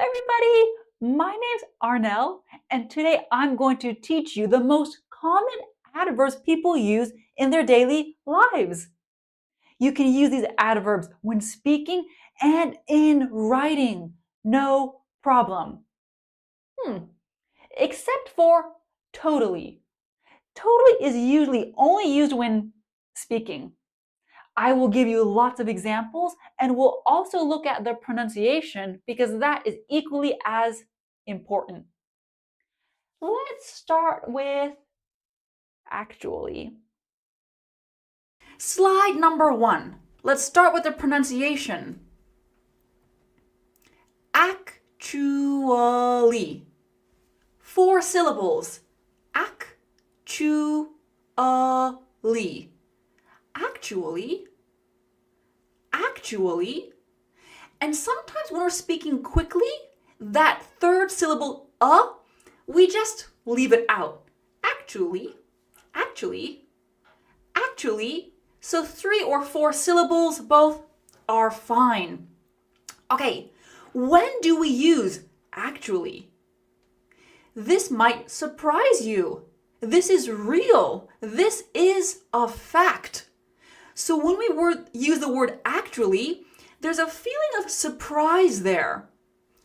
everybody, my name's Arnel, and today I'm going to teach you the most common adverbs people use in their daily lives. You can use these adverbs when speaking and in writing, no problem. Except for totally. Totally is usually only used when speaking. I will give you lots of examples and we'll also look at the pronunciation because that is equally as important. Let's start with actually. Slide number 1. Let's start with the pronunciation. Actually. 4 syllables. Actually. Actually. Actually. And sometimes when we're speaking quickly, that third syllable, we just leave it out. Actually, actually, actually. So 3 or 4 syllables, both are fine. Okay, when do we use actually? This might surprise you. This is real. This is a fact. So when we use the word actually, there's a feeling of surprise there.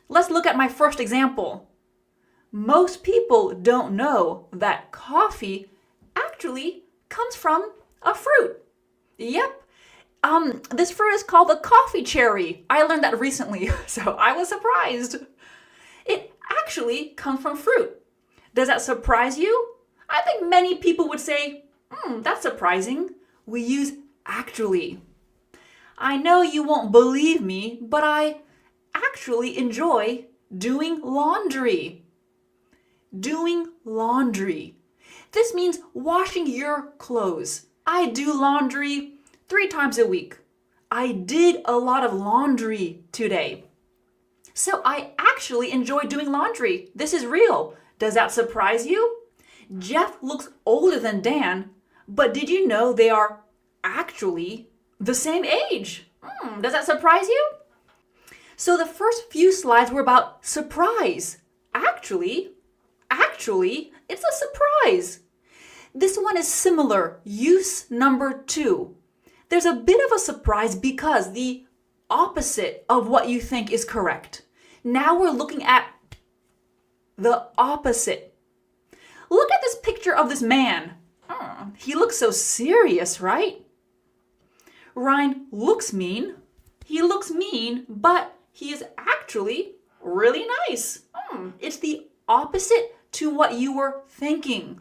Let's look at my first example. Most people don't know that coffee actually comes from a fruit. Yep. This fruit is called the coffee cherry. I learned that recently, so I was surprised. It actually comes from fruit. Does that surprise you? I think many people would say, that's surprising. We use actually. I know you won't believe me, but I actually enjoy doing laundry. Doing laundry. This means washing your clothes. I do laundry 3 times a week. I did a lot of laundry today. So I actually enjoy doing laundry. This is real. Does that surprise you? Jeff looks older than Dan, but did you know they are actually the same age? Does that surprise you? So the first few slides were about surprise. Actually, it's a surprise. This one is similar, use number 2. There's a bit of a surprise because the opposite of what you think is correct. Now we're looking at the opposite. Look at this picture of this man. He looks so serious, right? Ryan looks mean. He looks mean, but he is actually really nice. It's the opposite to what you were thinking.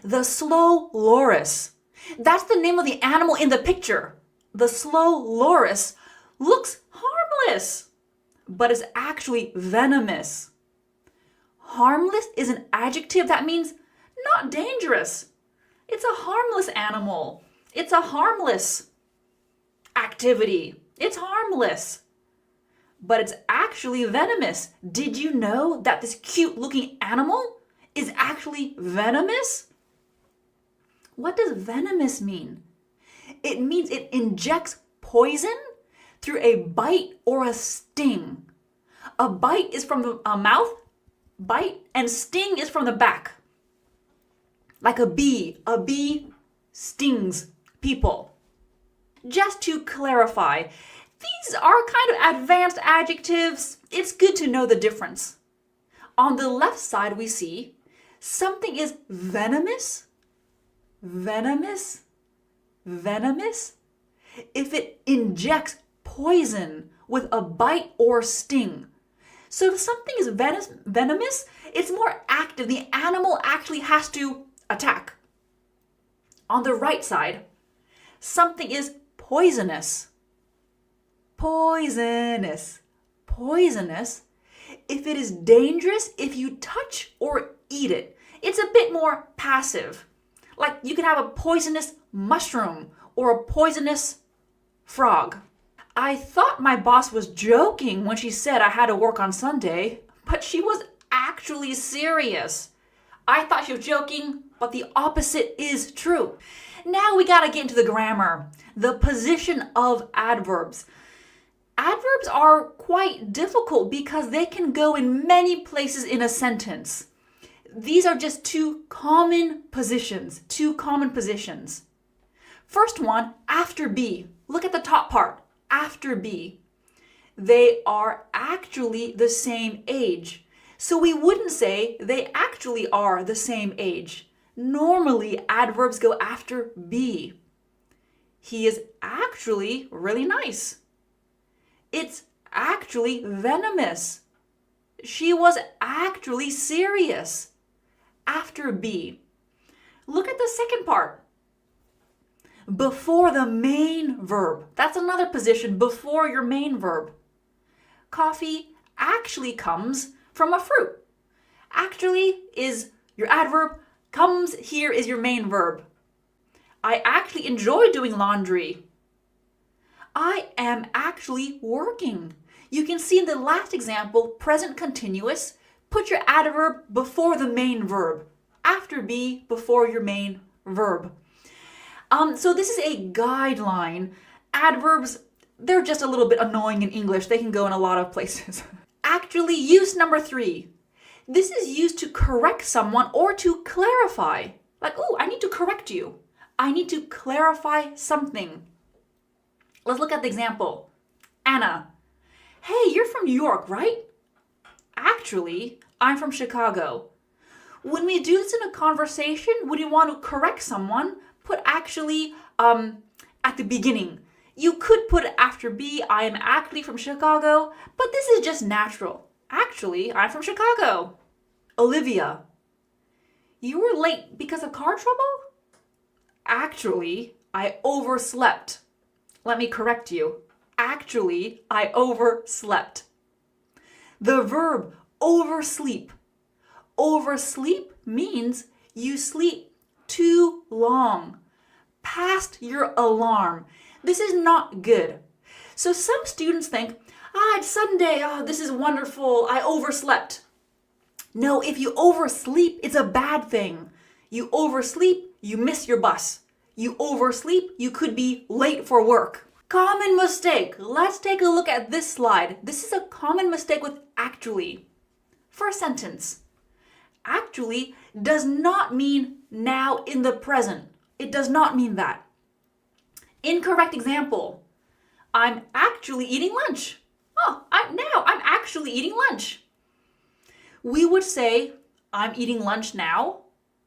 The slow loris. That's the name of the animal in the picture. The slow loris looks harmless, but is actually venomous. Harmless is an adjective that means not dangerous. It's a harmless animal. It's a harmless activity. It's harmless, but it's actually venomous. Did you know that this cute looking animal is actually venomous? What does venomous mean? It means it injects poison through a bite or a sting. A bite is from the mouth, bite, and sting is from the back. Like a bee stings people. Just to clarify, these are kind of advanced adjectives. It's good to know the difference. On the left side, we see something is venomous, venomous, venomous if it injects poison with a bite or sting. So if something is venomous, it's more active. The animal actually has to attack. On the right side, something is poisonous. Poisonous. Poisonous if it is dangerous if you touch or eat it. It's a bit more passive. Like you can have a poisonous mushroom or a poisonous frog. I thought my boss was joking when she said I had to work on Sunday, but she was actually serious. I thought she was joking, but the opposite is true. Now we gotta get into the grammar, the position of adverbs. Adverbs are quite difficult because they can go in many places in a sentence. These are just two common positions. First one, after be. Look at the top part, after be. They are actually the same age. So we wouldn't say they actually are the same age. Normally, adverbs go after be. He is actually really nice. It's actually venomous. She was actually serious. After be. Look at the second part. Before the main verb. That's another position before your main verb. Coffee actually comes from a fruit. Actually is your adverb. Comes here is your main verb. I actually enjoy doing laundry. I am actually working. You can see in the last example, present continuous, put your adverb before the main verb. After be, before your main verb. So this is a guideline. Adverbs, they're just a little bit annoying in English. They can go in a lot of places. Actually, use number 3. This is used to correct someone or to clarify. Like, oh, I need to correct you. I need to clarify something. Let's look at the example. Anna, hey, you're from New York, right? Actually, I'm from Chicago. When we do this in a conversation, when you want to correct someone, put actually at the beginning. You could put after be, I am actually from Chicago, but this is just natural. Actually, I'm from Chicago. Olivia, you were late because of car trouble? Actually, I overslept. Let me correct you. Actually, I overslept. The verb oversleep. Oversleep means you sleep too long, past your alarm. This is not good. So some students think, it's Sunday, this is wonderful, I overslept. No, if you oversleep, it's a bad thing. You oversleep, you miss your bus. You oversleep, you could be late for work. Common mistake. Let's take a look at this slide. This is a common mistake with actually. First sentence. Actually does not mean now in the present. It does not mean that. Incorrect example. I'm actually eating lunch. I'm actually eating lunch. We would say I'm eating lunch now,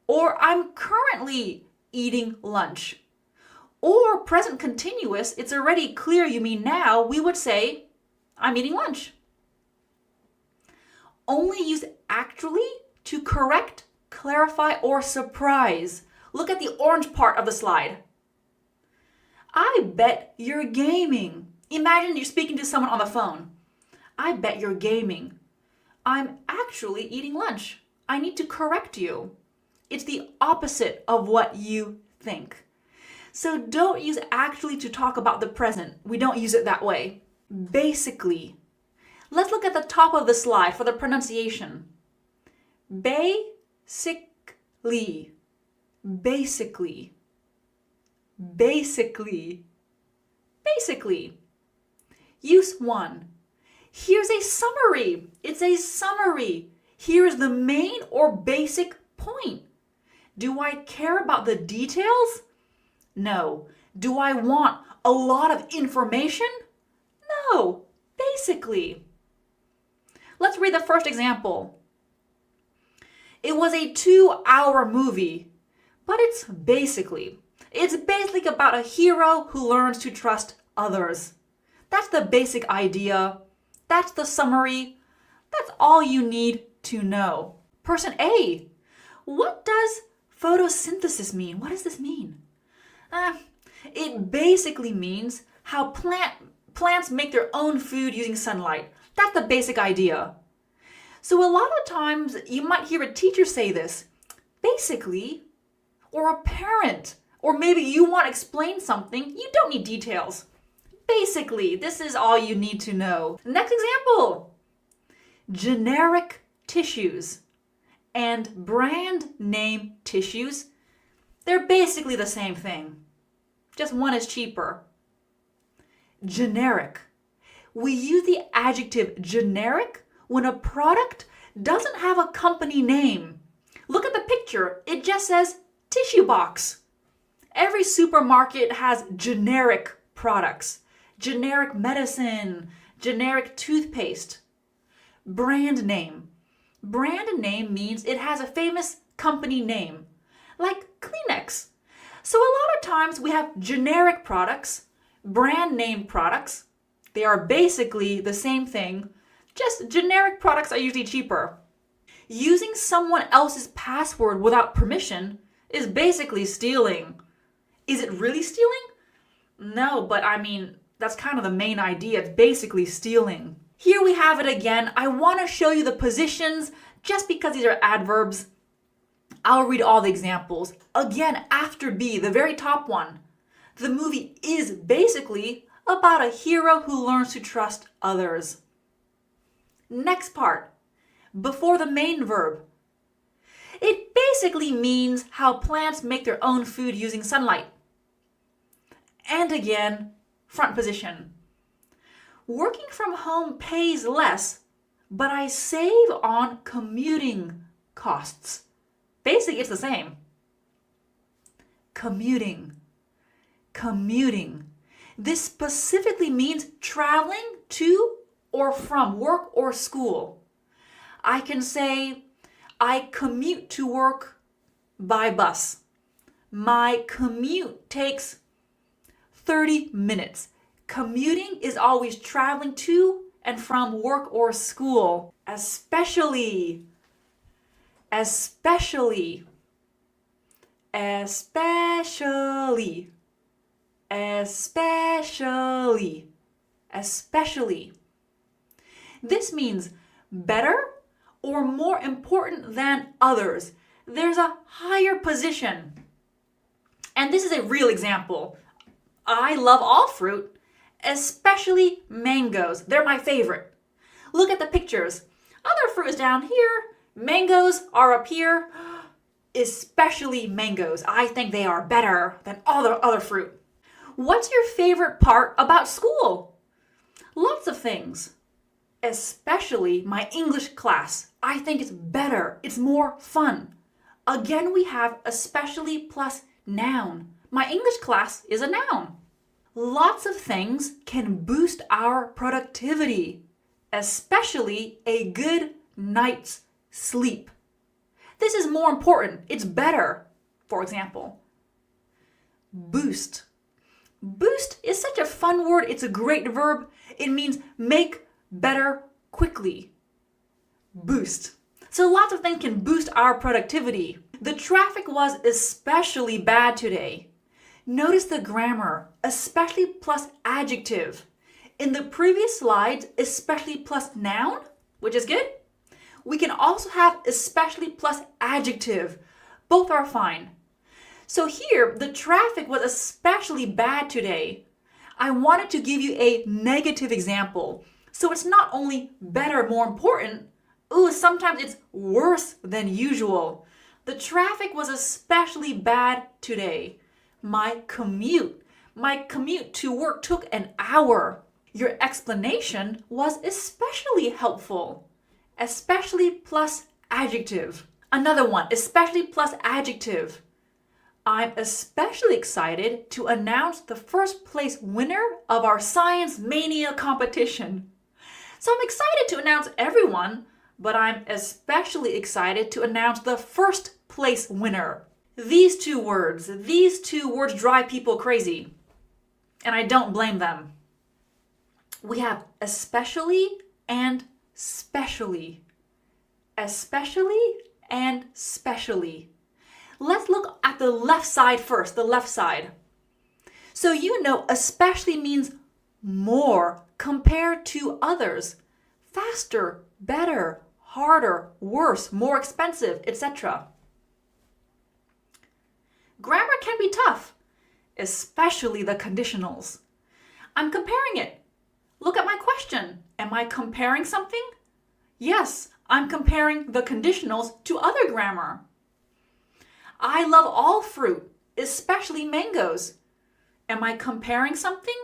or I'm currently eating lunch. Or present continuous, it's already clear you mean now, we would say I'm eating lunch. Only use actually to correct, clarify, or surprise. Look at the orange part of the slide. I bet you're gaming. Imagine you're speaking to someone on the phone. I bet you're gaming. I'm actually eating lunch. I need to correct you. It's the opposite of what you think. So don't use actually to talk about the present. We don't use it that way. Basically. Let's look at the top of the slide for the pronunciation. Basically. Basically. Basically. Basically. Use 1. Here's a summary. It's a summary. Here's the main or basic point. Do I care about the details? No. Do I want a lot of information? No. Basically. Let's read the first example. It was a 2-hour movie, but it's basically about a hero who learns to trust others. That's the basic idea. That's the summary. That's all you need to know. Person A, what does photosynthesis mean? What does this mean? It basically means how plants make their own food using sunlight. That's the basic idea. So a lot of times you might hear a teacher say this, basically, or a parent, or maybe you want to explain something, you don't need details. Basically, this is all you need to know. Next example, generic tissues and brand name tissues, they're basically the same thing. Just one is cheaper. Generic. We use the adjective generic when a product doesn't have a company name. Look at the picture. It just says tissue box. Every supermarket has generic products. Generic medicine, generic toothpaste. Brand name. Brand name means it has a famous company name, like Kleenex. So a lot of times we have generic products, brand name products. They are basically the same thing, just generic products are usually cheaper. Using someone else's password without permission is basically stealing. Is it really stealing? No, but I mean, that's kind of the main idea. It's basically stealing. Here we have it again. I want to show you the positions just because these are adverbs. I'll read all the examples. Again, after B, the very top one. The movie is basically about a hero who learns to trust others. Next part, before the main verb. It basically means how plants make their own food using sunlight. And again, front position. Working from home pays less, but I save on commuting costs. Basically, it's the same. Commuting. Commuting. This specifically means traveling to or from work or school. I can say, I commute to work by bus. My commute takes 30 minutes. Commuting is always traveling to and from work or school. Especially. Especially. Especially. Especially. Especially. This means better or more important than others. There's a higher position. And this is a real example. I love all fruit, especially mangoes. They're my favorite. Look at the pictures. Other fruit is down here. Mangoes are up here. Especially mangoes. I think they are better than all the other fruit. What's your favorite part about school? Lots of things. Especially my English class. I think it's better. It's more fun. Again, we have especially plus noun. My English class is a noun. Lots of things can boost our productivity, especially a good night's sleep. This is more important. It's better. For example, boost. Boost is such a fun word. It's a great verb. It means make better quickly. Boost. So lots of things can boost our productivity. The traffic was especially bad today. Notice the grammar, especially plus adjective. In the previous slides, especially plus noun, which is good. We can also have especially plus adjective. Both are fine. So here, the traffic was especially bad today. I wanted to give you a negative example. So it's not only better, more important. Ooh, sometimes it's worse than usual. The traffic was especially bad today. My commute to work took an hour. Your explanation was especially helpful. Especially plus adjective. Another one, especially plus adjective. I'm especially excited to announce the first place winner of our Science Mania competition. So I'm excited to announce everyone, but I'm especially excited to announce the first place winner. These two words drive people crazy, and I don't blame them. We have especially and specially. Especially and specially. Let's look at the left side first, the left side. So you know especially means more compared to others. Faster, better, harder, worse, more expensive, etc. Grammar can be tough, especially the conditionals. I'm comparing it. Look at my question. Am I comparing something? Yes, I'm comparing the conditionals to other grammar. I love all fruit, especially mangoes. Am I comparing something?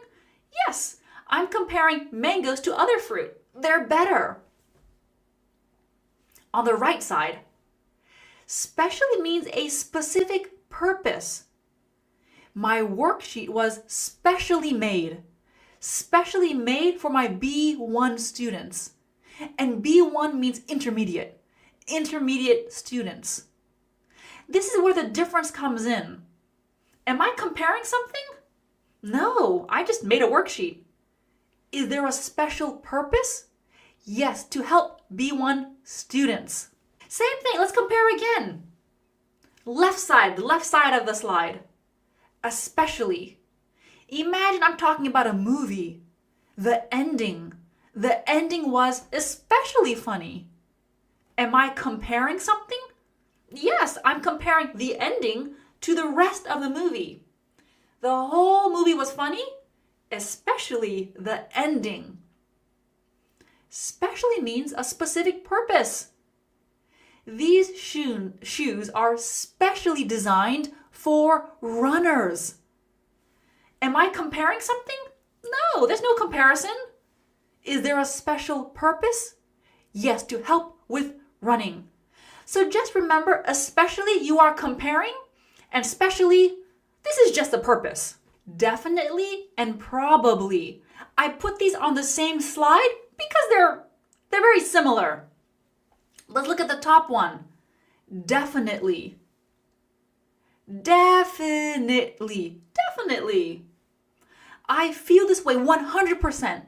Yes, I'm comparing mangoes to other fruit. They're better. On the right side, specially means a specific purpose. My worksheet was specially made for my B1 students. And B1 means intermediate students. This is where the difference comes in. Am I comparing something? No, I just made a worksheet. Is there a special purpose? Yes, to help B1 students. Same thing, let's compare again. The left side of the slide. Especially. Imagine I'm talking about a movie. The ending was especially funny. Am I comparing something? Yes, I'm comparing the ending to the rest of the movie. The whole movie was funny, especially the ending. Specially means a specific purpose. These shoes are specially designed for runners. Am I comparing something? No, there's no comparison. Is there a special purpose? Yes, to help with running. So just remember, especially you are comparing, and specially, this is just the purpose. Definitely and probably. I put these on the same slide because they're very similar. Let's look at the top one. Definitely. Definitely. I feel this way 100%.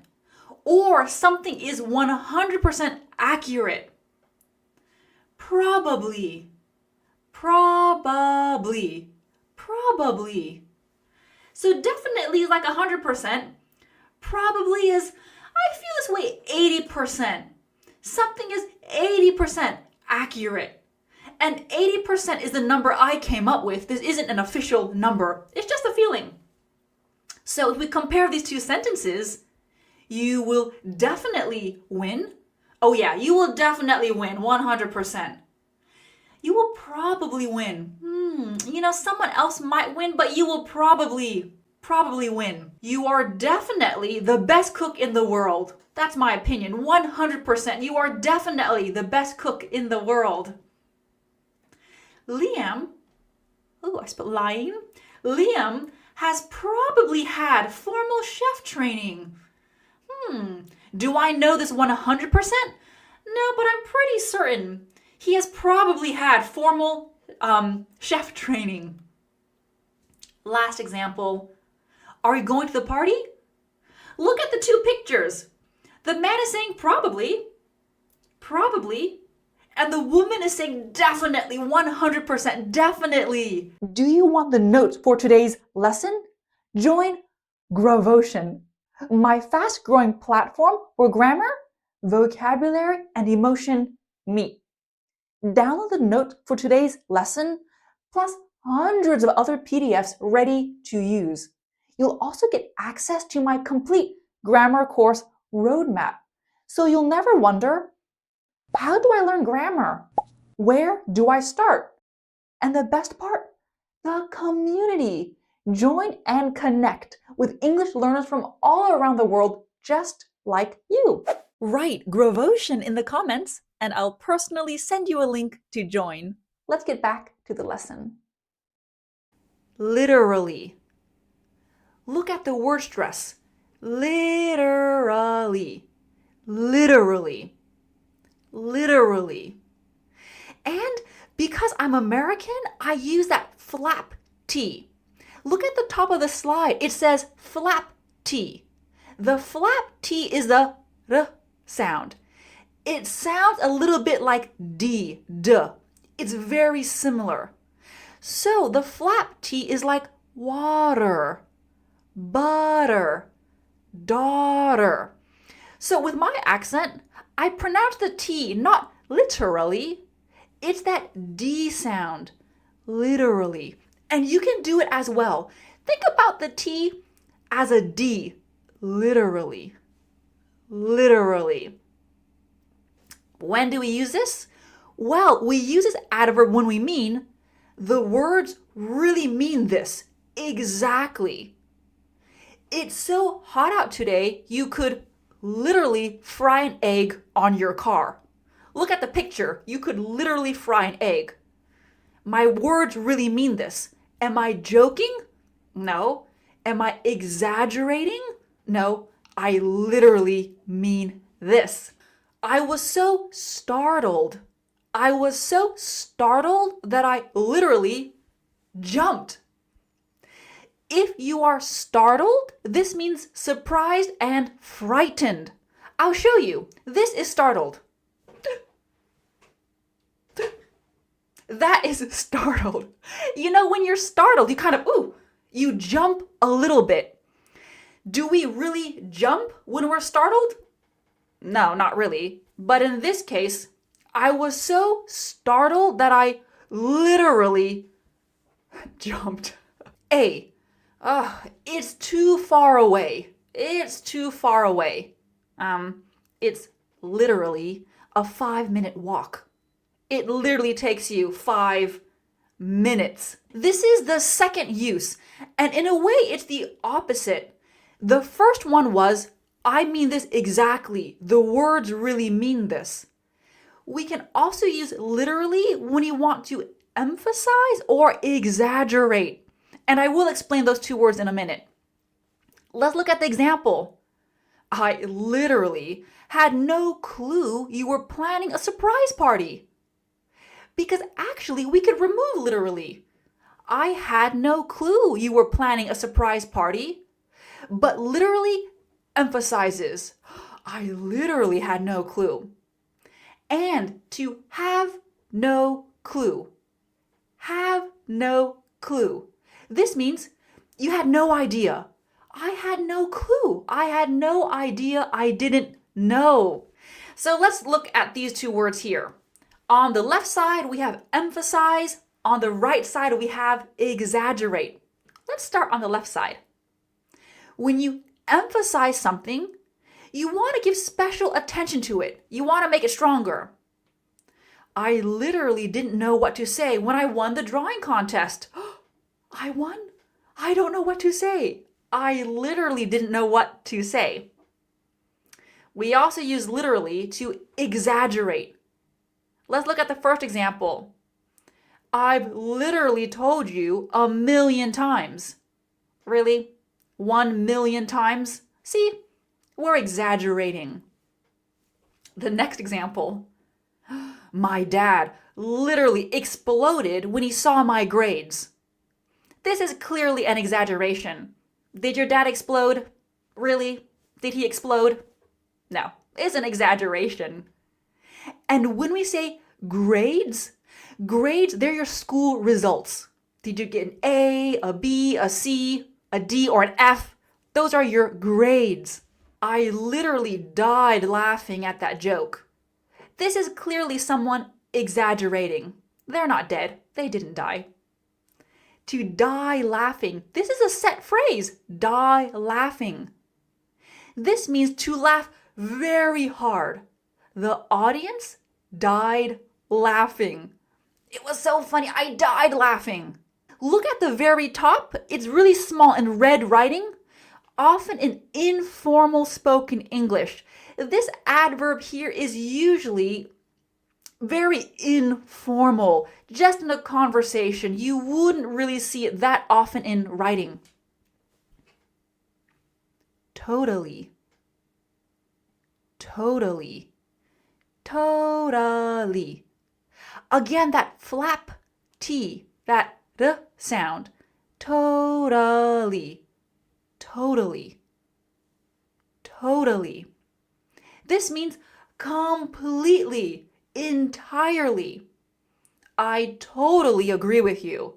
Or something is 100% accurate. Probably. So definitely is like 100%. Probably is, I feel this way 80%. Something is 80% accurate. And 80% is the number I came up with. This isn't an official number. It's just a feeling. So if we compare these two sentences, you will definitely win. Oh yeah, you will definitely win 100%. You will probably win. Someone else might win, but you will probably win. You are definitely the best cook in the world. That's my opinion, 100%. You are definitely the best cook in the world. Liam has probably had formal chef training. Do I know this 100%? No, but I'm pretty certain he has probably had formal chef training. Last example. Are you going to the party? Look at the two pictures. The man is saying probably, and the woman is saying definitely, 100%, definitely. Do you want the notes for today's lesson? Join Gravotion, my fast-growing platform where grammar, vocabulary, and emotion meet. Download the notes for today's lesson, plus hundreds of other PDFs ready to use. You'll also get access to my complete grammar course roadmap, so you'll never wonder, how do I learn grammar? Where do I start? And the best part, the community. Join and connect with English learners from all around the world, just like you. Write Gravotion in the comments, and I'll personally send you a link to join. Let's get back to the lesson. Literally. Look at the word stress. Literally. And because I'm American, I use that flap T. Look at the top of the slide. It says flap T. The flap T is the R sound. It sounds a little bit like D, duh. It's very similar. So the flap T is like water, butter, daughter. So with my accent, I pronounce the T not literally. It's that D sound, literally. And you can do it as well. Think about the T as a D, literally. When do we use this? Well, we use this adverb when we mean the words really mean this exactly. It's so hot out today, you could literally fry an egg on your car. Look at the picture. You could literally fry an egg. My words really mean this. Am I joking? No. Am I exaggerating? No. I literally mean this. I was so startled. I was so startled that I literally jumped. If you are startled, this means surprised and frightened. I'll show you. This is startled. That is startled. You know, when you're startled, you jump a little bit. Do we really jump when we're startled? No, not really. But in this case, I was so startled that I literally jumped. A. It's too far away. It's too far away. It's literally a 5-minute walk. It literally takes you 5 minutes. This is the second use, and in a way, it's the opposite. The first one was, I mean this exactly. The words really mean this. We can also use literally when you want to emphasize or exaggerate. And I will explain those two words in a minute. Let's look at the example. I literally had no clue you were planning a surprise party. Because actually, we could remove literally. I had no clue you were planning a surprise party. But literally emphasizes, I literally had no clue. And to have no clue. Have no clue. This means you had no idea. I had no clue. I had no idea. I didn't know. So let's look at these two words here. On the left side, we have emphasize. On the right side, we have exaggerate. Let's start on the left side. When you emphasize something, you want to give special attention to it. You want to make it stronger. I literally didn't know what to say when I won the drawing contest. I won? I don't know what to say. I literally didn't know what to say. We also use literally to exaggerate. Let's look at the first example. I've literally told you 1,000,000 times. Really? 1,000,000 times? See, we're exaggerating. The next example. My dad literally exploded when he saw my grades. This is clearly an exaggeration. Did your dad explode? Really? Did he explode? No, it's an exaggeration. And when we say grades, they're your school results. Did you get an A, a B, a C, a D, or an F? Those are your grades. I literally died laughing at that joke. This is clearly someone exaggerating. They're not dead. They didn't die. To die laughing. This is a set phrase. Die laughing. This means to laugh very hard. The audience died laughing. It was so funny. I died laughing. Look at the very top. It's really small in red writing, often in informal spoken English. This adverb here is usually very informal, just in a conversation. You wouldn't really see it that often in writing. Totally. Totally. Totally. Again, that flap T, that R sound. Totally. Totally. Totally. This means completely, entirely. I totally agree with you.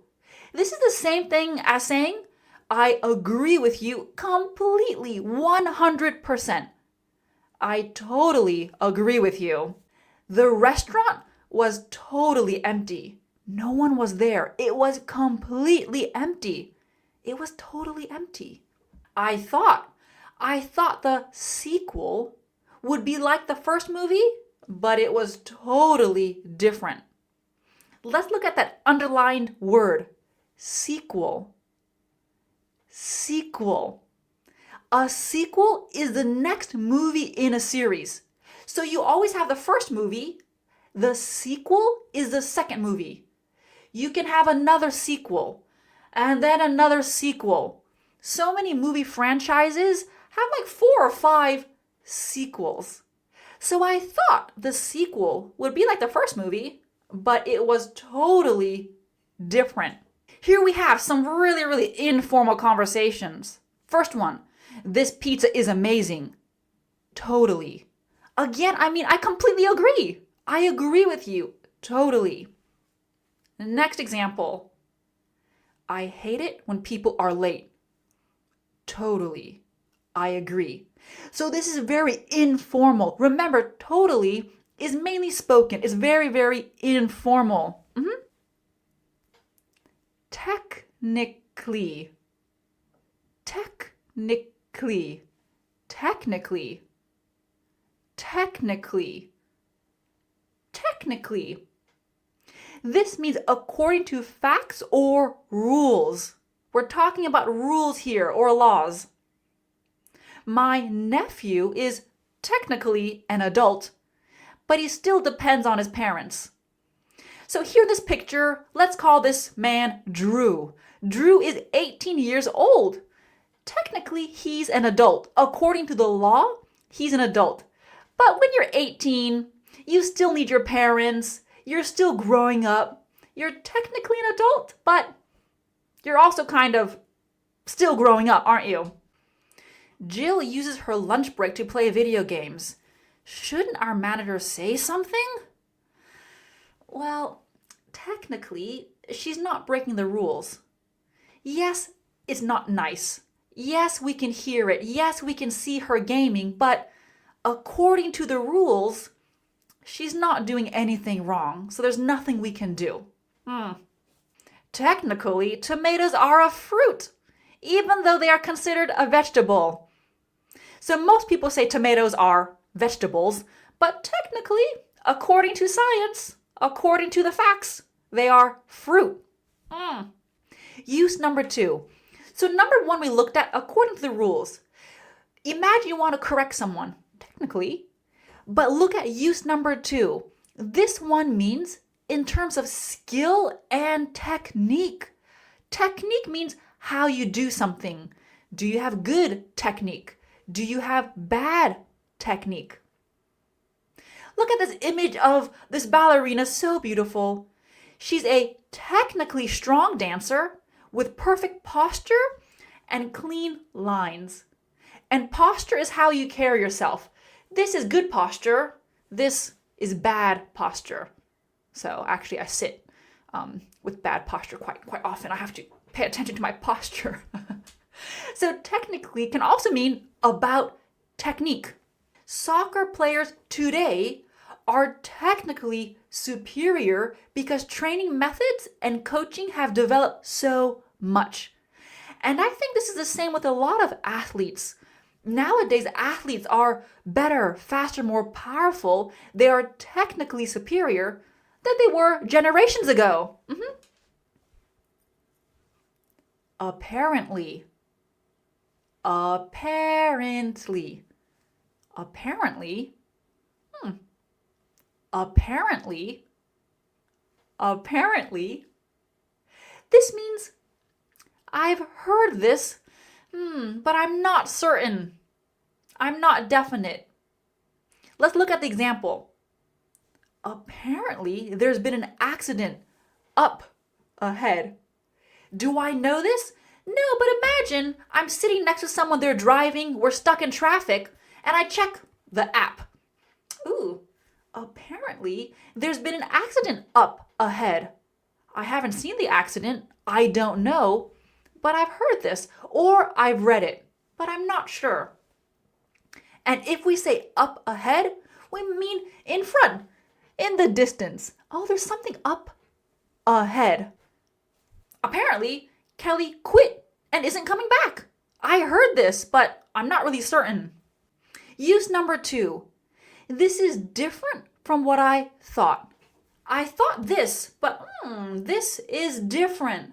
This is the same thing as saying, I agree with you completely, 100%. I totally agree with you. The restaurant was totally empty. No one was there. It was completely empty. It was totally empty. I thought the sequel would be like the first movie, but it was totally different. Let's look at that underlined word, sequel. Sequel. A sequel is the next movie in a series. So you always have the first movie. The sequel is the second movie. You can have another sequel and then another sequel. So many movie franchises have like 4 or 5 sequels. So I thought the sequel would be like the first movie, but it was totally different. Here we have some really, really informal conversations. First one, this pizza is amazing. Totally. Again, I completely agree. I agree with you. Totally. Next example. I hate it when people are late. Totally. I agree. So this is very informal. Remember, totally is mainly spoken. It's very, very informal. Technically. Technically. Technically. Technically. Technically. This means according to facts or rules. We're talking about rules here or laws. My nephew is technically an adult, but he still depends on his parents. So here in this picture, let's call this man Drew. Drew is 18 years old. Technically, he's an adult. According to the law, he's an adult. But when you're 18, you still need your parents. You're still growing up. You're technically an adult, but you're also kind of still growing up, aren't you? Jill uses her lunch break to play video games. Shouldn't our manager say something? Well, technically, she's not breaking the rules. Yes, it's not nice. Yes, we can hear it. Yes, we can see her gaming, but according to the rules, she's not doing anything wrong, so there's nothing we can do. Technically, tomatoes are a fruit, even though they are considered a vegetable. So most people say tomatoes are vegetables, but technically, according to science, according to the facts, they are fruit. Use number 2. So number 1 we looked at according to the rules. Imagine you want to correct someone, technically, but look at use number 2. This one means in terms of skill and technique. Technique means how you do something. Do you have good technique? Do you have bad technique? Look at this image of this ballerina, so beautiful. She's a technically strong dancer with perfect posture and clean lines. And posture is how you carry yourself. This is good posture. This is bad posture. So actually I sit with bad posture quite often. I have to pay attention to my posture. So technically can also mean about technique. Soccer players today are technically superior because training methods and coaching have developed so much. And I think this is the same with a lot of athletes. Nowadays, athletes are better, faster, more powerful. They are technically superior than they were generations ago. Apparently. Apparently. Apparently. Apparently. Apparently. This means I've heard this, but I'm not certain. I'm not definite. Let's look at the example. Apparently, there's been an accident up ahead. Do I know this? No, but imagine I'm sitting next to someone, they're driving, we're stuck in traffic, and I check the app. Ooh, apparently there's been an accident up ahead. I haven't seen the accident, I don't know, but I've heard this, or I've read it, but I'm not sure. And if we say up ahead, we mean in front, in the distance. Oh, there's something up ahead. Apparently, Kelly quit and isn't coming back. I heard this, but I'm not really certain. Use number 2. This is different from what I thought. I thought this, but this is different.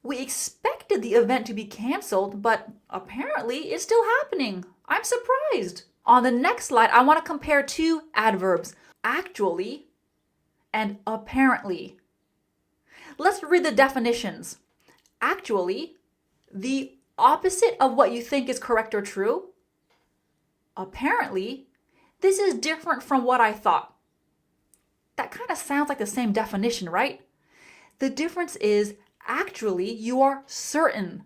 We expected the event to be canceled, but apparently it's still happening. I'm surprised. On the next slide, I want to compare two adverbs, actually and apparently. Let's read the definitions. Actually, the opposite of what you think is correct or true. Apparently, this is different from what I thought. That kind of sounds like the same definition, right? The difference is actually you are certain.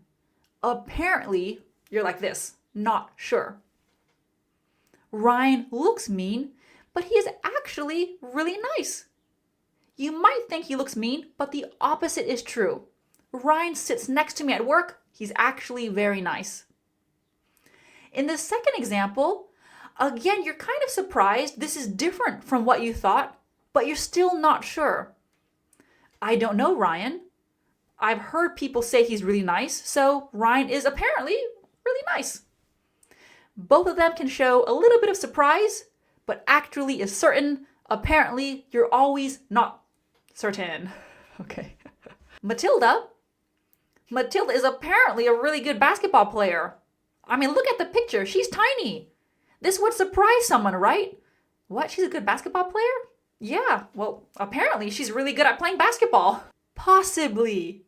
Apparently, you're like this, not sure. Ryan looks mean, but he is actually really nice. You might think he looks mean, but the opposite is true. Ryan sits next to me at work. He's actually very nice. In the second example, again, you're kind of surprised. This is different from what you thought, but you're still not sure. I don't know Ryan. I've heard people say he's really nice, so Ryan is apparently really nice. Both of them can show a little bit of surprise, but actually is certain. Apparently, you're always not certain. Okay. Matilda is apparently a really good basketball player. I mean, look at the picture. She's tiny. This would surprise someone, right? What? She's a good basketball player? Yeah, well, apparently she's really good at playing basketball. Possibly.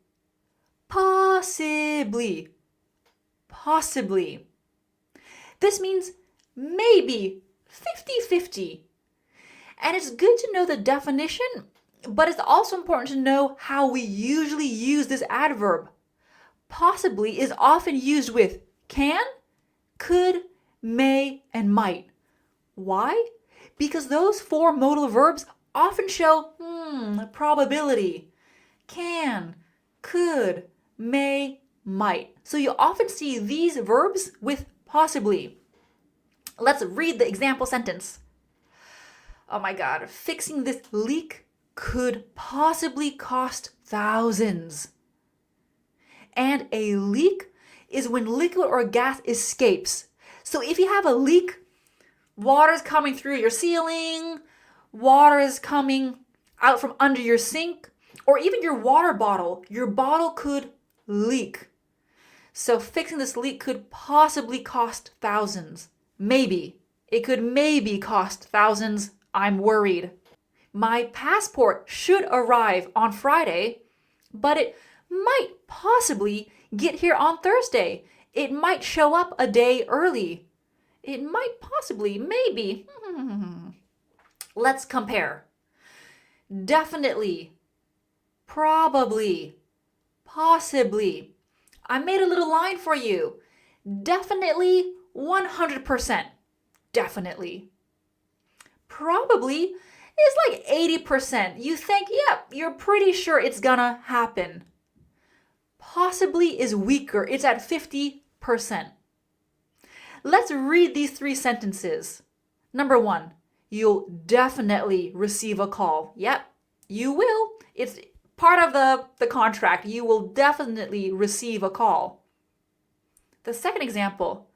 This means maybe 50-50. And it's good to know the definition, but it's also important to know how we usually use this adverb. Possibly is often used with can, could, may, and might. Why? Because those four modal verbs often show probability. Can, could, may, might. So you often see these verbs with possibly. Let's read the example sentence. Oh my God, fixing this leak could possibly cost thousands. And a leak is when liquid or gas escapes. So if you have a leak, water is coming through your ceiling, water is coming out from under your sink, or even your water bottle. Your bottle could leak. So fixing this leak could possibly cost thousands. Maybe. It could maybe cost thousands. I'm worried. My passport should arrive on Friday, but it might possibly get here on Thursday. It might show up a day early. It might possibly, maybe. Let's compare. Definitely, probably, possibly. I made a little line for you. Definitely, 100%. Definitely. Probably is like 80%. You think, yep, you're pretty sure it's gonna happen. Possibly is weaker. It's at 50%. Let's read these three sentences. Number one, you'll definitely receive a call. Yep, you will. It's part of the contract. You will definitely receive a call. The second example,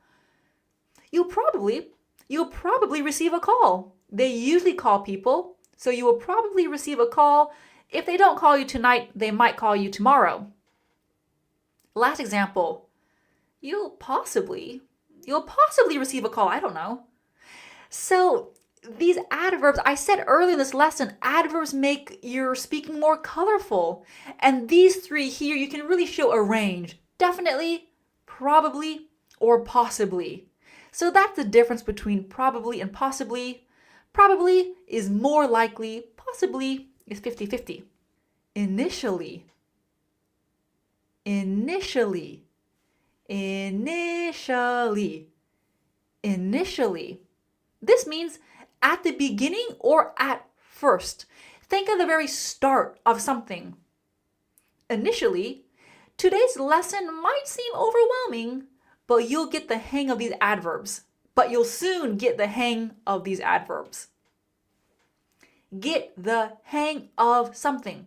you'll probably receive a call. They usually call people, so you will probably receive a call. If they don't call you tonight, they might call you tomorrow. Last example, you'll possibly receive a call. I don't know. So these adverbs, I said earlier in this lesson, adverbs make your speaking more colorful. And these three here, you can really show a range. Definitely, probably, or possibly. So that's the difference between probably and possibly. Probably is more likely, possibly is 50-50. Initially. This means at the beginning or at first. Think of the very start of something. Initially, today's lesson might seem overwhelming, but you'll get the hang of these adverbs. But you'll soon get the hang of these adverbs. Get the hang of something.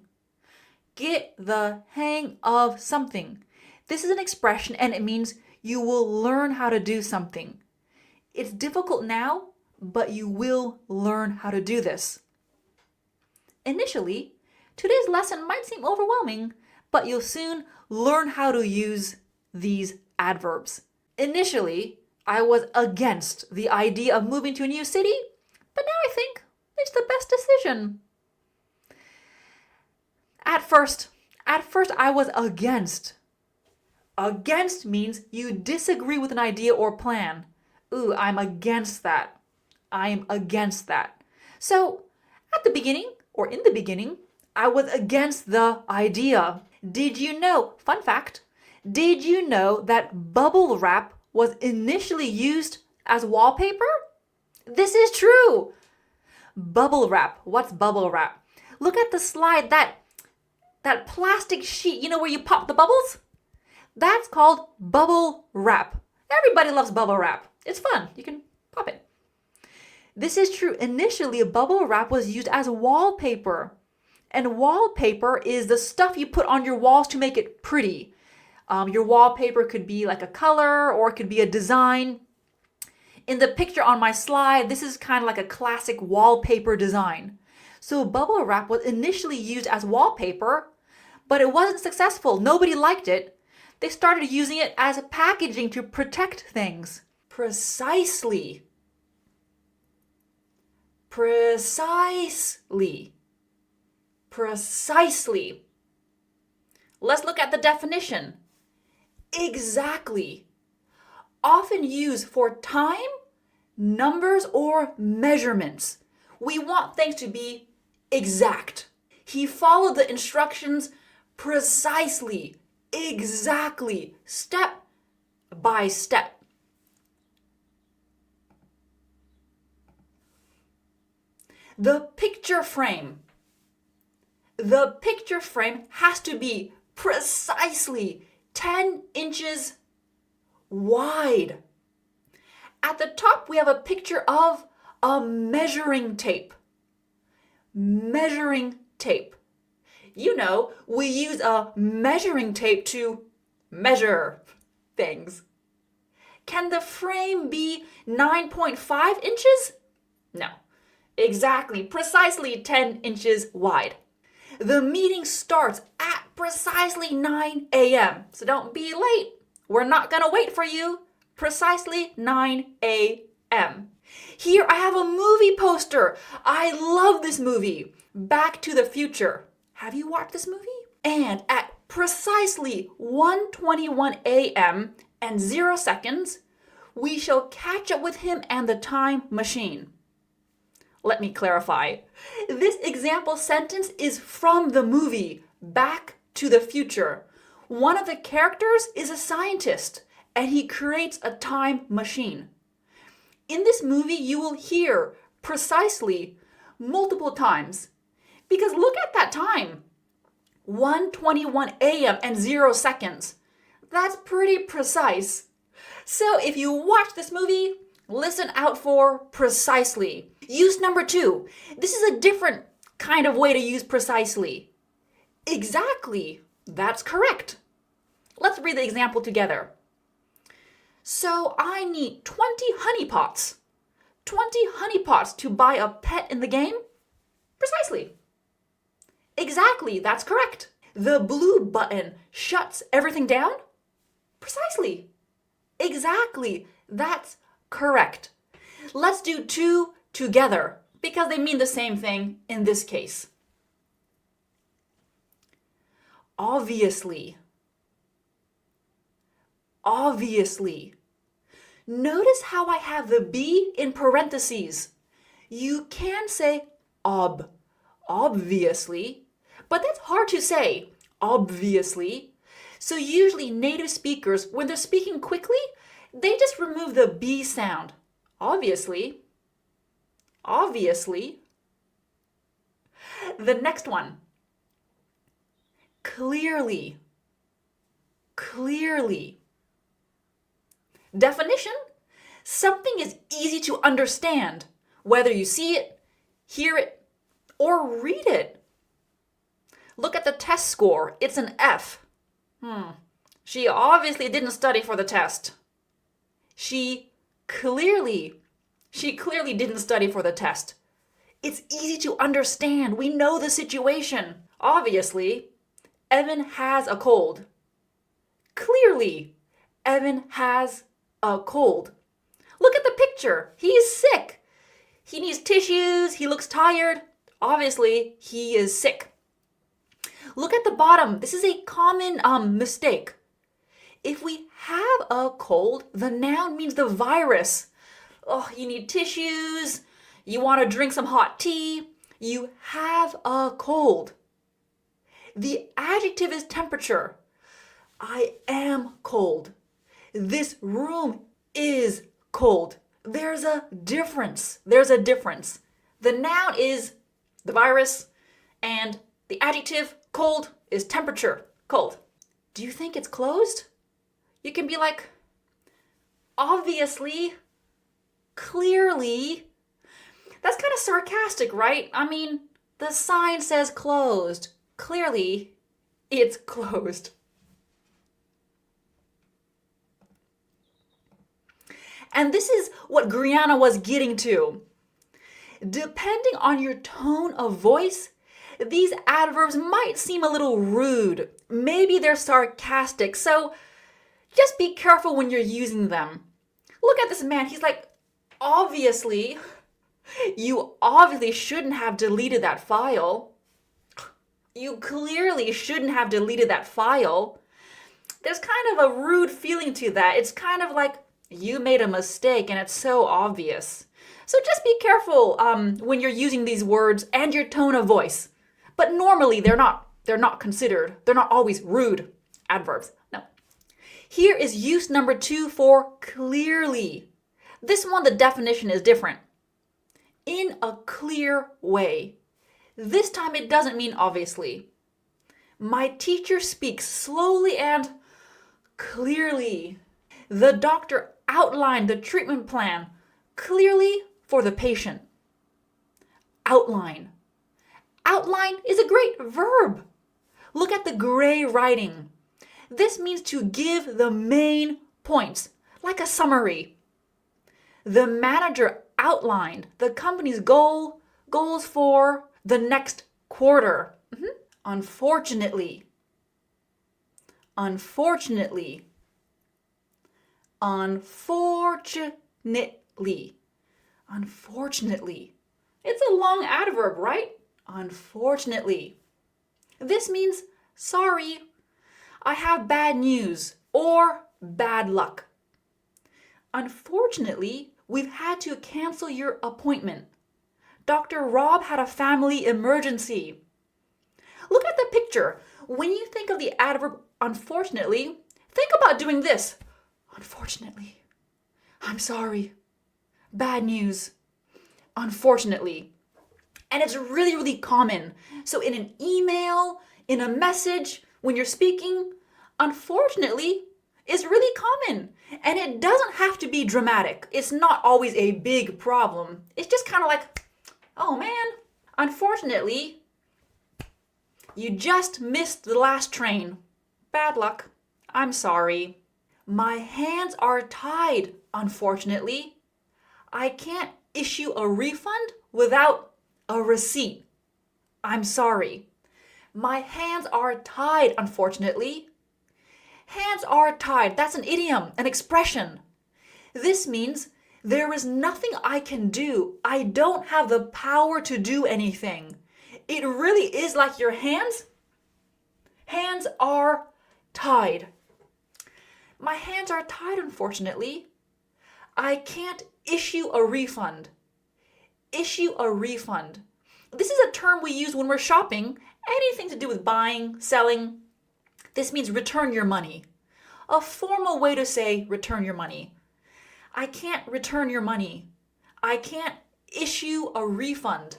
Get the hang of something. This is an expression and it means you will learn how to do something. It's difficult now, but you will learn how to do this. Initially, today's lesson might seem overwhelming, but you'll soon learn how to use these adverbs. Initially, I was against the idea of moving to a new city, but now I think it's the best decision. At first I was against. Against means you disagree with an idea or plan. Ooh, I'm against that. I am against that. So, at the beginning, or in the beginning, I was against the idea. Did you know, fun fact, did you know that bubble wrap was initially used as wallpaper? This is true. Bubble wrap. What's bubble wrap? Look at the slide, that plastic sheet, you know where you pop the bubbles? That's called bubble wrap. Everybody loves bubble wrap. It's fun. You can pop it. This is true. Initially, bubble wrap was used as wallpaper. And wallpaper is the stuff you put on your walls to make it pretty. Your wallpaper could be like a color or it could be a design. In the picture on my slide, this is kind of like a classic wallpaper design. So bubble wrap was initially used as wallpaper, but it wasn't successful. Nobody liked it. They started using it as packaging to protect things. Precisely. Precisely. Precisely. Let's look at the definition. Exactly. Often used for time, numbers, or measurements. We want things to be exact. He followed the instructions precisely, exactly, step by step. The picture frame. The picture frame has to be precisely 10 inches wide. At the top, we have a picture of a measuring tape. Measuring tape. You know, we use a measuring tape to measure things. Can the frame be 9.5 inches? No. Exactly, precisely 10 inches wide. The meeting starts at precisely 9 a.m. So don't be late. We're not going to wait for you. Precisely 9 a.m. Here I have a movie poster. I love this movie, Back to the Future. Have you watched this movie? And at precisely 1:21 a.m. and 0 seconds, we shall catch up with him and the time machine. Let me clarify. This example sentence is from the movie Back to the Future. One of the characters is a scientist, and he creates a time machine. In this movie, you will hear precisely multiple times. Because look at that time. 1:21 a.m. and 0 seconds. That's pretty precise. So if you watch this movie, listen out for precisely. Use number 2. This is a different kind of way to use precisely. Exactly. That's correct. Let's read the example together. So I need 20 honey pots. 20 honey pots to buy a pet in the game? Precisely. Exactly, that's correct. The blue button shuts everything down? Precisely. Exactly, that's correct. Let's do 2 together because they mean the same thing in this case. Obviously. Obviously. Notice how I have the B in parentheses. You can say obviously, but that's hard to say, obviously. So usually native speakers, when they're speaking quickly, they just remove the B sound. Obviously. Obviously. The next one. Clearly. Clearly. Definition: something is easy to understand, whether you see it, hear it, or read it. Look at the test score. It's an F. She obviously didn't study for the test. She clearly didn't study for the test. It's easy to understand. We know the situation. Obviously, Evan has a cold. Clearly, Evan has a cold. Look at the picture. He is sick. He needs tissues. He looks tired. Obviously, he is sick. Look at the bottom. This is a common mistake. If we have a cold, the noun means the virus. Oh, you need tissues. You want to drink some hot tea. You have a cold. The adjective is temperature. I am cold. This room is cold. There's a difference. There's a difference. The noun is the virus, and the adjective, cold, is temperature, cold. Do you think it's closed? You can be like, obviously, clearly. That's kind of sarcastic, right? I mean, the sign says closed. Clearly, it's closed. And this is what Brianna was getting to. Depending on your tone of voice, these adverbs might seem a little rude. Maybe they're sarcastic, so just be careful when you're using them. Look at this man. He's like, obviously, you obviously shouldn't have deleted that file. You clearly shouldn't have deleted that file. There's kind of a rude feeling to that. It's kind of like you made a mistake and it's so obvious. So just be careful when you're using these words and your tone of voice. But normally they're not considered. They're not always rude adverbs. No. Here is use number 2 for clearly. This one, the definition is different. In a clear way. This time it doesn't mean obviously. My teacher speaks slowly and clearly. The doctor outlined the treatment plan clearly for the patient. Outline. Outline is a great verb. Look at the gray writing. This means to give the main points, like a summary. The manager outlined the company's goals for the next quarter. Unfortunately. Unfortunately. Unfortunately. Unfortunately. It's a long adverb, right? Unfortunately. This means, sorry, I have bad news or bad luck. Unfortunately, we've had to cancel your appointment. Dr. Rob had a family emergency. Look at the picture. When you think of the adverb unfortunately, think about doing this. Unfortunately. I'm sorry. Bad news. Unfortunately. And it's really, really common. So in an email, in a message, when you're speaking, unfortunately is really common. And it doesn't have to be dramatic. It's not always a big problem. It's just kind of like, oh man, unfortunately, you just missed the last train. Bad luck. I'm sorry. My hands are tied, unfortunately. I can't issue a refund without a receipt. I'm sorry. My hands are tied, unfortunately. Hands are tied. That's an idiom, an expression. This means there is nothing I can do. I don't have the power to do anything. It really is like your hands. Hands are tied. My hands are tied, unfortunately. I can't issue a refund. Issue a refund. This is a term we use when we're shopping. Anything to do with buying, selling. This means return your money. A formal way to say return your money. I can't return your money. I can't issue a refund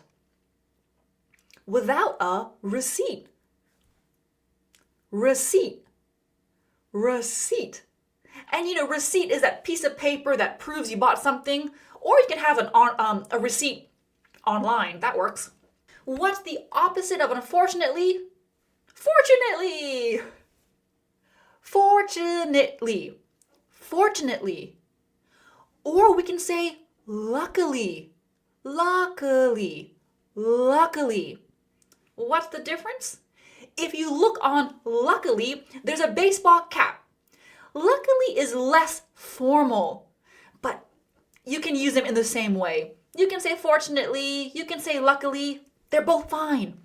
without a receipt. Receipt. Receipt. And receipt is that piece of paper that proves you bought something, or you can have a receipt online. That works. What's the opposite of unfortunately? Fortunately. Fortunately. Fortunately. Or we can say luckily. Luckily. Luckily. What's the difference? if you look on luckily, there's a baseball cap. Luckily is less formal, but you can use them in the same way. You can say fortunately, you can say luckily, they're both fine.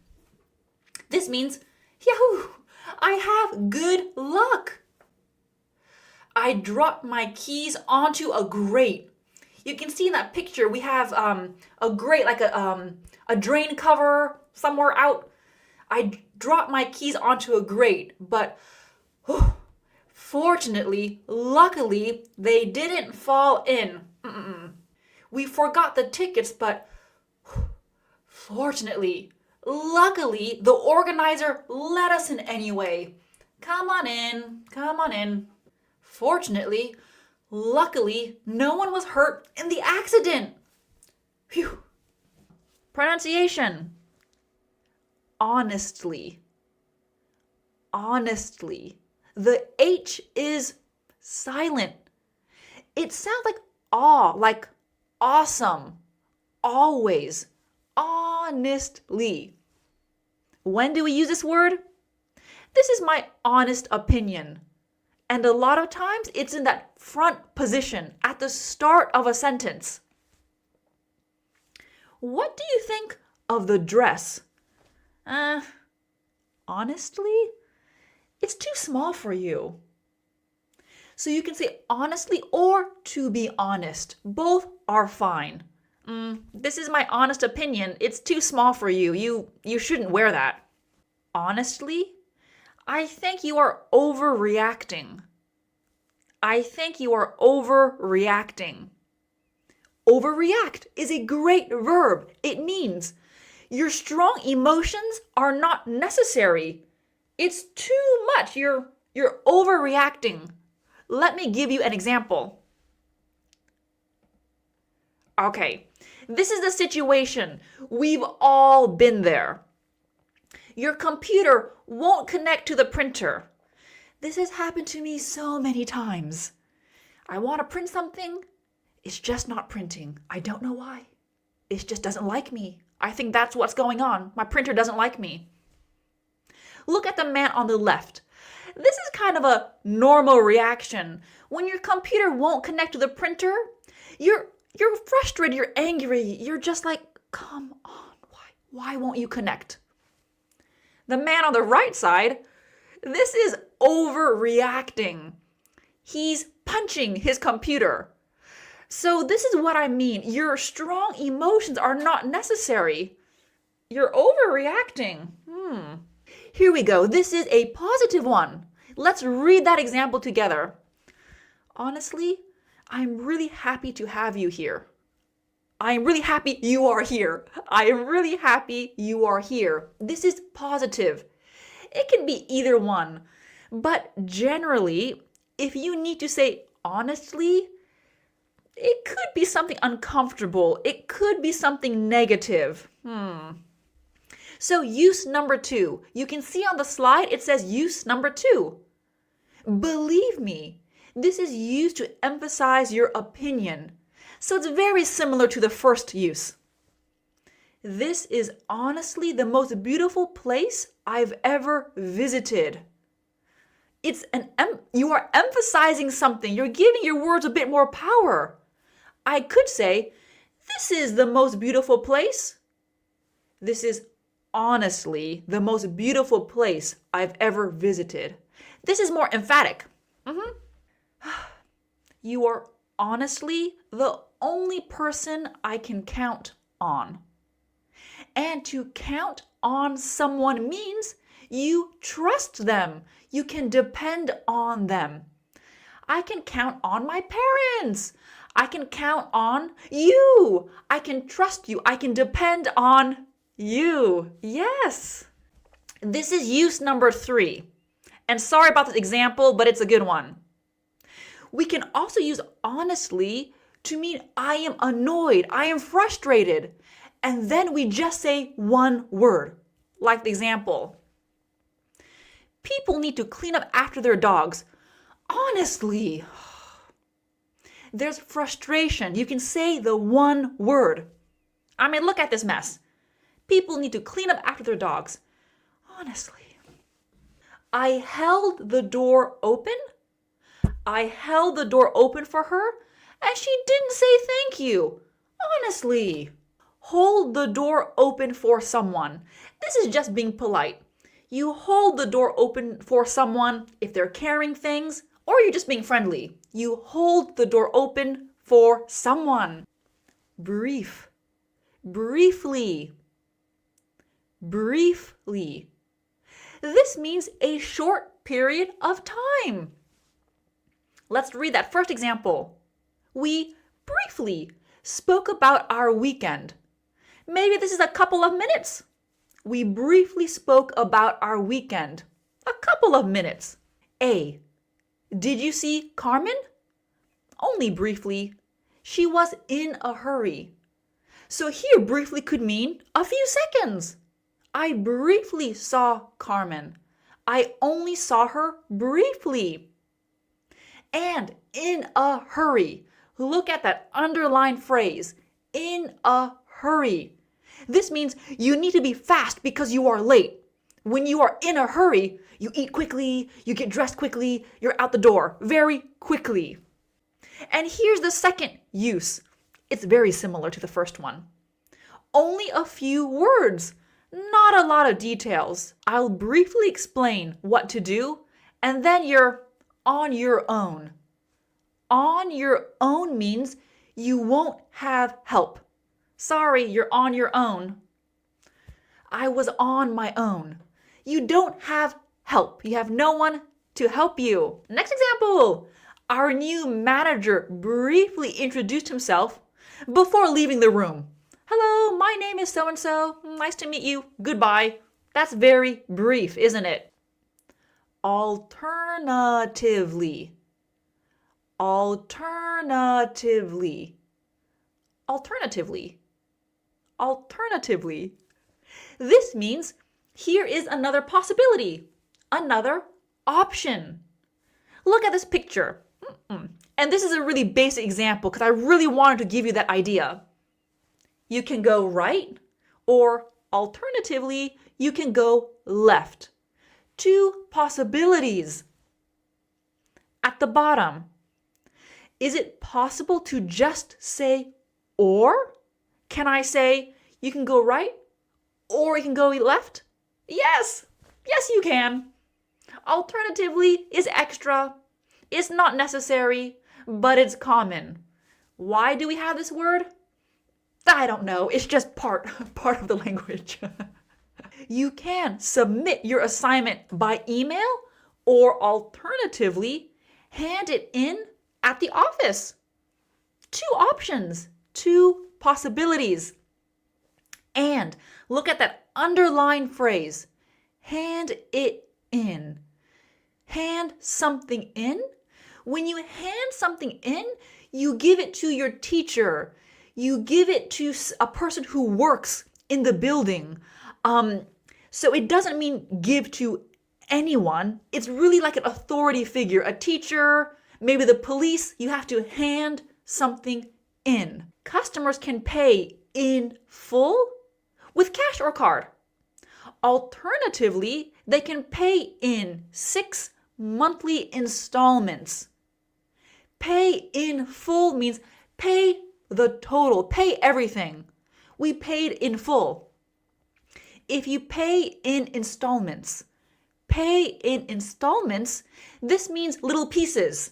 This means, yahoo, I have good luck. I dropped my keys onto a grate. You can see in that picture we have a grate, like a drain cover somewhere out. I dropped my keys onto a grate, but fortunately, luckily, they didn't fall in. We forgot the tickets, but fortunately, luckily, the organizer let us in anyway. Come on in, come on in. Fortunately, luckily, no one was hurt in the accident. Phew. Pronunciation. Honestly. Honestly. The H is silent. It sounds like awe, like awesome. Always. Honestly. When do we use this word? This is my honest opinion. And a lot of times it's in that front position at the start of a sentence. What do you think of the dress? Honestly, it's too small for you. So you can say honestly or to be honest. Both are fine. This is my honest opinion. It's too small for you. You shouldn't wear that. Honestly, I think you are overreacting. I think you are overreacting. Overreact is a great verb. It means your strong emotions are not necessary. It's too much. You're overreacting. Let me give you an example. Okay, this is the situation. We've all been there. Your computer won't connect to the printer. This has happened to me so many times. I want to print something. It's just not printing. I don't know why. It just doesn't like me. I think that's what's going on. My printer doesn't like me. Look at the man on the left. This is kind of a normal reaction. When your computer won't connect to the printer, you're frustrated, you're angry. You're just like, come on, why won't you connect? The man on the right side, this is overreacting. He's punching his computer. So this is what I mean. Your strong emotions are not necessary. You're overreacting. Here we go. This is a positive one. Let's read that example together. Honestly, I'm really happy to have you here. I'm really happy you are here. I am really happy you are here. This is positive. It can be either one. But generally, if you need to say honestly, it could be something uncomfortable. It could be something negative. So use number 2. You can see on the slide, it says use number 2. Believe me, this is used to emphasize your opinion. So it's very similar to the first use. This is honestly the most beautiful place I've ever visited. You are emphasizing something. You're giving your words a bit more power. I could say, this is the most beautiful place. This is honestly the most beautiful place I've ever visited. This is more emphatic. You are honestly the only person I can count on. And to count on someone means you trust them. You can depend on them. I can count on my parents. I can count on you. I can trust you. I can depend on you. Yes. This is use number 3. And sorry about this example, but it's a good one. We can also use honestly to mean I am annoyed, I am frustrated. And then we just say one word, like the example. People need to clean up after their dogs. Honestly. There's frustration. You can say the one word. I mean, look at this mess. People need to clean up after their dogs. Honestly. I held the door open. I held the door open for her, and she didn't say thank you. Honestly. Hold the door open for someone. This is just being polite. You hold the door open for someone if they're carrying things, or you're just being friendly. You hold the door open for someone. Brief. Briefly. Briefly. This means a short period of time. Let's read that first example. We briefly spoke about our weekend. Maybe this is a couple of minutes. We briefly spoke about our weekend. A couple of minutes. A. Did you see Carmen? Only briefly. She was in a hurry. So here briefly could mean a few seconds. I briefly saw Carmen. I only saw her briefly. And in a hurry. Look at that underlined phrase. In a hurry. This means you need to be fast because you are late. When you are in a hurry, you eat quickly, you get dressed quickly, you're out the door very quickly. And here's the second use. It's very similar to the first one. Only a few words, not a lot of details. I'll briefly explain what to do, and then you're on your own. On your own means you won't have help. Sorry, you're on your own. I was on my own. You don't have help. You have no one to help you. Next example. Our new manager briefly introduced himself before leaving the room. Hello, my name is so-and-so. Nice to meet you. Goodbye. That's very brief, isn't it? Alternatively. Alternatively. Alternatively. Alternatively. This means here is another possibility, another option. Look at this picture. And this is a really basic example because I really wanted to give you that idea. You can go right, or alternatively, you can go left. Two possibilities. At the bottom, is it possible to just say or? Can I say you can go right or you can go left? Yes, yes you can. Alternatively is extra. It's not necessary, but it's common. Why do we have this word? I don't know. It's just part of the language. You can submit your assignment by email or alternatively hand it in at the office. Two options, two possibilities. And look at that underlined phrase, hand it in. Hand something in. When you hand something in, you give it to your teacher. You give it to a person who works in the building. So it doesn't mean give to anyone. It's really like an authority figure, a teacher, maybe the police. You have to hand something in. Customers can pay in full with cash or card. Alternatively, they can pay in 6 monthly installments. Pay in full means pay the total, pay everything. We paid in full. If you pay in installments, this means little pieces.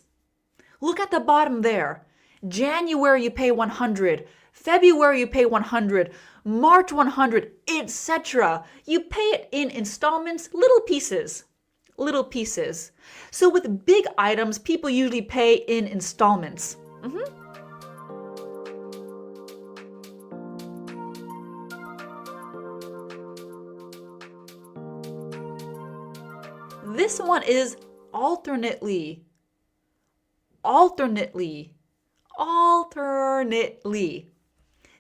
Look at the bottom there. January you pay 100, February you pay 100, March 100, etc. You pay it in installments, little pieces. Little pieces. So with big items, people usually pay in installments. This one is alternately. Alternately. Alternately.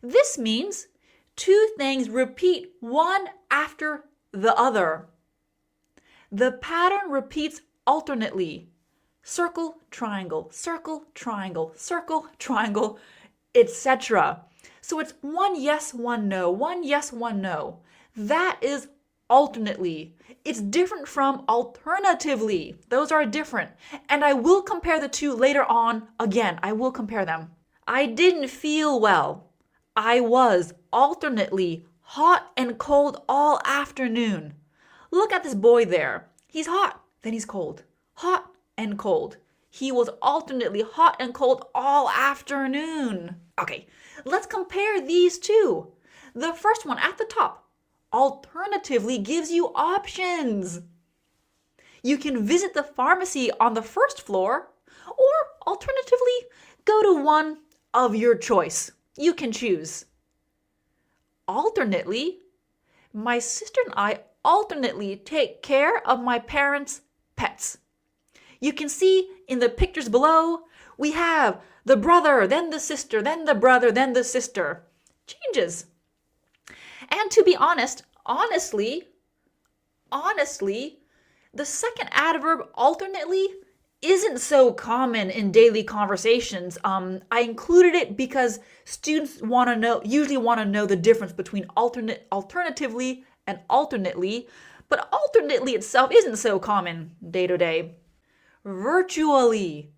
This means two things repeat one after the other. The pattern repeats alternately. Circle, triangle, circle, triangle, circle, triangle, etc. So it's one yes, one no, one yes, one no. That is alternately. It's different from alternatively. Those are different. And I will compare the two later on again. I will compare them. I didn't feel well. I was alternately hot and cold all afternoon. Look at this boy there. He's hot, then he's cold. Hot and cold. He was alternately hot and cold all afternoon. Okay, let's compare these two. The first one at the top, alternatively, gives you options. You can visit the pharmacy on the first floor, or alternatively, go to one of your choice. You can choose. Alternately, my sister and I alternately take care of my parents' pets. You can see in the pictures below, we have the brother, then the sister, then the brother, then the sister. Changes. And to be honest, honestly, the second adverb alternately isn't so common in daily conversations. I included it because students usually want to know the difference between alternatively and alternately, but alternately itself isn't so common day to day. Virtually.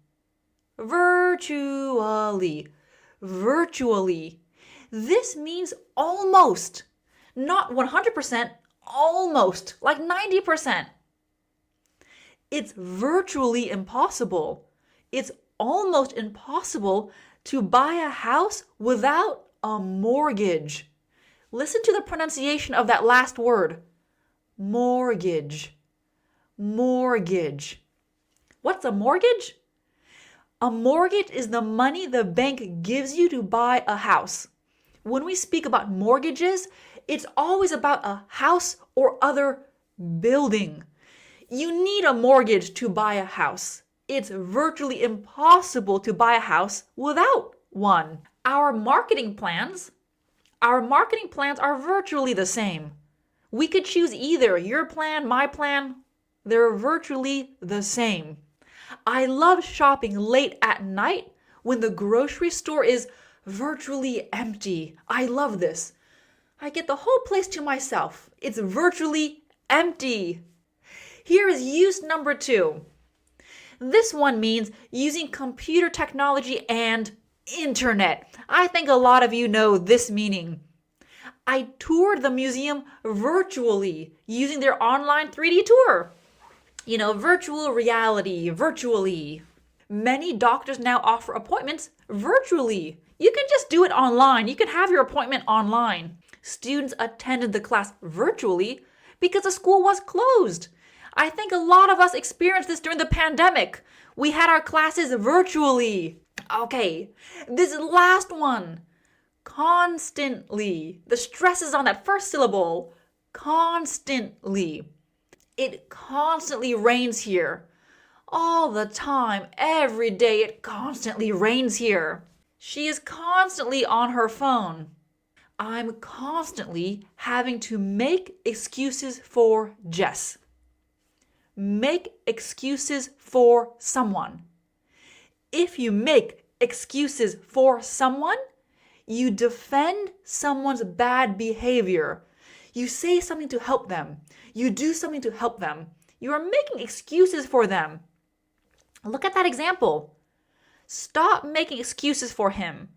This means almost. Not 100%, almost, like 90%. It's virtually impossible. It's almost impossible to buy a house without a mortgage. Listen to the pronunciation of that last word. Mortgage. Mortgage. What's a mortgage? A mortgage is the money the bank gives you to buy a house. When we speak about mortgages, it's always about a house or other building. You need a mortgage to buy a house. It's virtually impossible to buy a house without one. Our marketing plans are virtually the same. We could choose either your plan, my plan. They're virtually the same. I love shopping late at night when the grocery store is virtually empty. I love this. I get the whole place to myself. It's virtually empty. Here is use number 2. This one means using computer technology and internet. I think a lot of you know this meaning. I toured the museum virtually using their online 3D tour. Virtual reality, virtually. Many doctors now offer appointments virtually. You can just do it online. You can have your appointment online. Students attended the class virtually because the school was closed. I think a lot of us experienced this during the pandemic. We had our classes virtually. Okay, this last one. Constantly. The stress is on that first syllable. Constantly. It constantly rains here. All the time, every day, it constantly rains here. She is constantly on her phone. I'm constantly having to make excuses for Jess. Make excuses for someone. If you make excuses for someone, you defend someone's bad behavior. You say something to help them. You do something to help them. You are making excuses for them. Look at that example. Stop making excuses for him.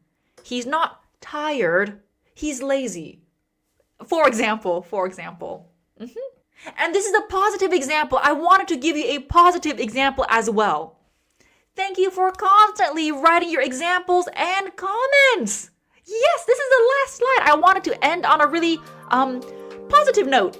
He's not tired. He's lazy. For example. And this is a positive example. I wanted to give you a positive example as well. Thank you for constantly writing your examples and comments. Yes, this is the last slide. I wanted to end on a really positive note.